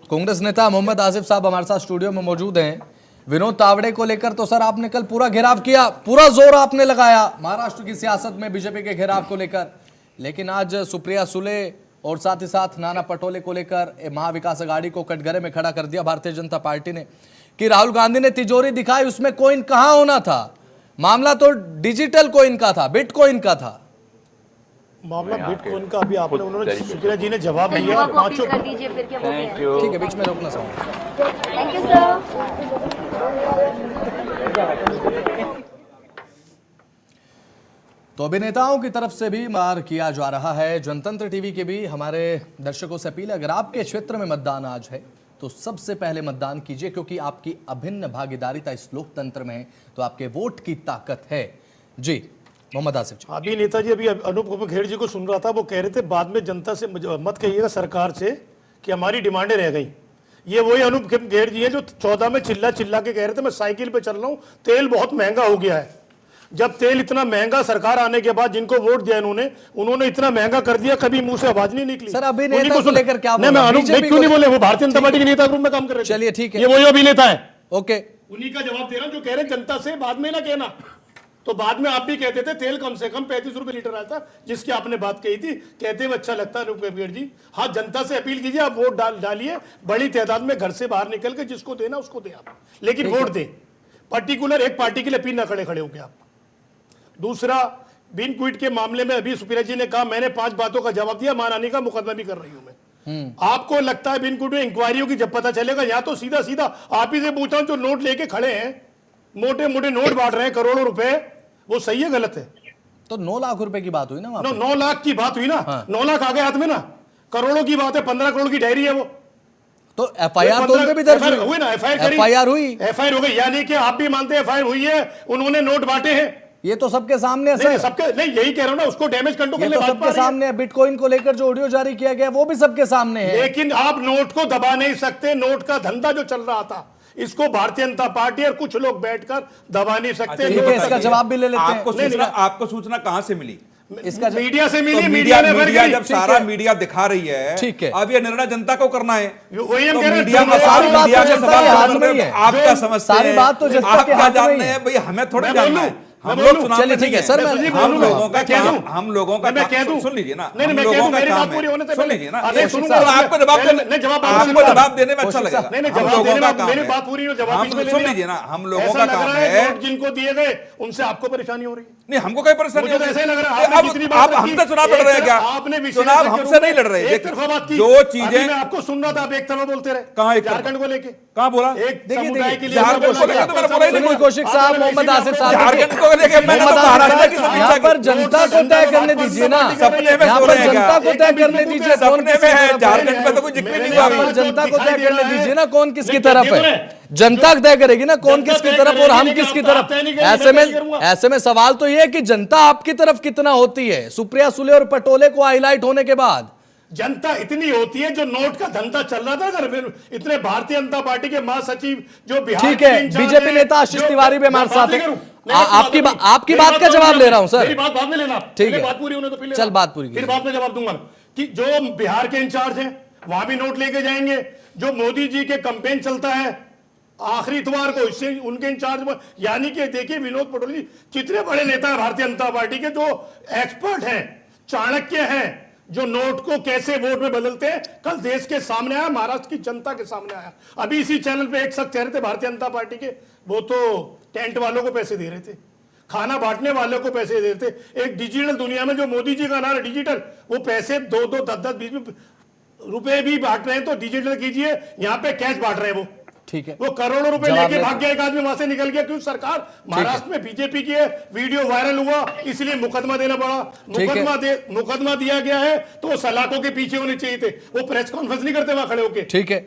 कांग्रेस नेता मोहम्मद आसिफ साहब हमारे साथ स्टूडियो में मौजूद हैं। विनोद तावड़े को लेकर तो सर आपने कल पूरा घेराव किया, पूरा जोर आपने लगाया महाराष्ट्र की सियासत में बीजेपी के घेराव को लेकर, लेकिन आज सुप्रिया सुले और साथ ही साथ नाना पटोले को लेकर महाविकास अघाड़ी को कटघरे में खड़ा कर दिया भारतीय जनता पार्टी ने कि राहुल गांधी ने तिजोरी दिखाई, उसमें कॉइन कहां होना था। मामला तो डिजिटल कॉइन का था, बिटकॉइन का था। मामला बिटकॉइन का अभी आपने उन्होंने सुप्रिया जी ने जवाब दिया। पांचों ठीक है, बीच में रोकना सर। Thank you sir. तो अभिनेताओं की तरफ से भी मार किया जा रहा है। जनतंत्र टीवी के भी हमारे दर्शकों से अपील है, अगर आपके क्षेत्र में मतदान आज है तो सबसे पहले मतदान कीजिए, क्योंकि आपकी अभिन्न भागीदारिता इस लोकतंत्र में है, तो आपके वोट की ताकत है। जी मोहम्मद आसिफ जी। अभी नेताजी अभी अनूप खेर जी को सुन रहा था, वो कह रहे थे बाद में जनता से मत कहिएगा सरकार से कि हमारी डिमांडें रह गई। ये वही अनूप खेर जी है जो 14 में चिल्ला के कह रहे थे मैं साइकिल पे चल रहा हूँ, तेल बहुत महंगा हो गया है। जब तेल इतना महंगा सरकार आने के बाद जिनको वोट दिया उन्होंने इतना महंगा कर दिया, कभी मुंह से आवाज नहीं निकली। सर अभिनेता को लेकर क्या मैं अनूप क्यों नहीं बोले, वो भारतीय जनता पार्टी के नेता ग्रुप में काम कर रहे थे। चलिए ठीक है, ये वही अभिनेता है। ओके, उन्हीं का जवाब दे रहा हूं जो कह रहे जनता से बाद में ना कहना। तो बाद में आप भी कहते थे तेल कम से कम 35 रुपए लीटर आया था, जिसकी आपने बात कही थी, कहते हुए अच्छा लगता है अनूप खेर जी। हाँ, जनता से अपील कीजिए, आप वोट डालिए बड़ी तादाद में, घर से बाहर निकल के जिसको देना उसको दे आप, लेकिन वोट दे। पर्टिकुलर एक पार्टी के लिए अपील ना खड़े होके आप। दूसरा, बिन क्विट के मामले में अभी सुप्रिया जी ने कहा मैंने 5 बातों का जवाब दिया, महारानी का मुकदमा भी कर रही हूं मैं। आपको लगता है बिन क्विट में इंक्वायरी होगी, जब पता चलेगा। या तो सीधा सीधा आप ही से पूछा, जो नोट लेके खड़े हैं, मोटे मोटे नोट बांट रहे हैं करोड़ों रुपए, वो सही है गलत है? तो 9 लाख रुपए की बात हुई ना, 9 लाख की बात हुई ना। हाँ। 9 लाख आ गए हाथ में ना, करोड़ों की बात है, 15 करोड़ की डायरी है वो। तो एफआईआर तो उनपे भी दर्ज हुई ना, एफआईआर हुई, एफआईआर हो गई। यानी कि आप भी मानते हैं एफआईआर हुई है, उन्होंने नोट बांटे हैं। ये तो सबके सामने है सर। सबके नहीं, यही कह रहा हूं ना, उसको डैमेज कंट्रोल के लिए सबके सामने है। बिटकॉइन को लेकर जो ऑडियो जारी किया गया वो भी सबके सामने है। लेकिन आप नोट को दबा नहीं सकते। नोट का धंधा जो चल रहा था, इसको भारतीय जनता पार्टी और कुछ लोग बैठकर दबा नहीं सकते। इसका जवाब भी ले लेते हैं। आपको सूचना कहां से मिली? इसका मीडिया से मिली। तो मीडिया जब सारा मीडिया दिखा रही है, ठीक है, अब ये निर्णय जनता को करना है। वही हम कह रहे मीडिया में सारी बात तो जनता के हाथ में ही है। आपका समझते सारी बात तो जनता के हाथ में ही है भाई, हमें थोड़ा जानना है। हम लोग चलिए ठीक है सर, हम लोगों का काम सुन लीजिए ना। हम लोगों का काम है, सुन लीजिए ना। आपको जवाब देने में अच्छा लगेगा। हम लोगों का काम है, सुन लीजिए ना। हम लोगों का काम है, जिनको दिए गए उनसे आपको परेशानी हो रही है। नहीं, हमको कोई परेशानी नहीं। ऐसा लग रहा है आप हमसे चुनाव लड़ रहे हैं क्या? आपने चुनाव हमसे नहीं लड़ रहे। एक तरफा बात की, जो चीजें मैं आपको सुन रहा था, आप एक तरफा बोलते रहे। कहां? झारखंड को लेके कहां बोला? एक समुदाय के लिए सुनील कौशिक साहब, मोहम्मद आसिफ साहब, झारखंड को लेके मैंने तो महाराष्ट्र की यहाँ पर जनता को तय करने दीजिए ना। यहाँ पर जनता को तय करने दीजिए, सपने में है। झारखंड में तो कोई जिक्र नहीं हुआ। पर जनता को तय करने दीजिए ना, कौन किसकी तरफ है। जनता तय करेगी ना कौन किसकी तरफ और हम किसकी तरफ। ऐसे में सवाल तो ये है कि जनता आपकी तरफ कितना होती है। सुप्रिया सुले और पटोले को हाईलाइट होने के बाद जनता इतनी होती है। जो नोट का धंधा चल रहा था, अगर इतने भारतीय जनता पार्टी के महासचिव जो बिहार, ठीक है, बीजेपी नेता आशीष तिवारी भी हमारे साथ है। आपकी बात का जवाब ले रहा हूं सर। मेरी बात बाद में लेना, ठीक है, बात पूरी होने तो पहले चल बात पूरी, फिर बाद में जवाब दूंगा। कि जो बिहार के इंचार्ज हैं वहां भी नोट लेके जाएंगे। जो मोदी जी के कैंपेन चलता है आखिरी इतवार को, इससे उनके इंचार्ज में, यानी कि देखिए विनोद पटोले जी कितने बड़े नेता है भारतीय जनता पार्टी के, जो एक्सपर्ट हैं, चाणक्य हैं, जो नोट को कैसे वोट में बदलते हैं। कल देश के सामने आया, महाराष्ट्र की जनता के सामने आया। अभी इसी चैनल पे एक शख्स कह रहे थे भारतीय जनता पार्टी के, वो तो टेंट वालों को पैसे दे रहे थे, खाना बांटने वालों को पैसे दे रहे थे। एक डिजिटल दुनिया में जो मोदी जी का नारा डिजिटल, वो पैसे 2-2, 10-10, 20 रुपए भी बांट रहे हैं। तो डिजिटल कीजिए, यहाँ पे कैश बांट रहे हैं वो, ठीक है। वो करोड़ों रुपए लेके भाग गया, एक आदमी वहां से निकल गया। क्यों? सरकार महाराष्ट्र में बीजेपी की है, वीडियो वायरल हुआ, इसलिए मुकदमा देना पड़ा। मुकदमा दिया गया है तो सलाखों के पीछे होने चाहिए थे। वो प्रेस कॉन्फ्रेंस नहीं करते वहां खड़े होके, ठीक है।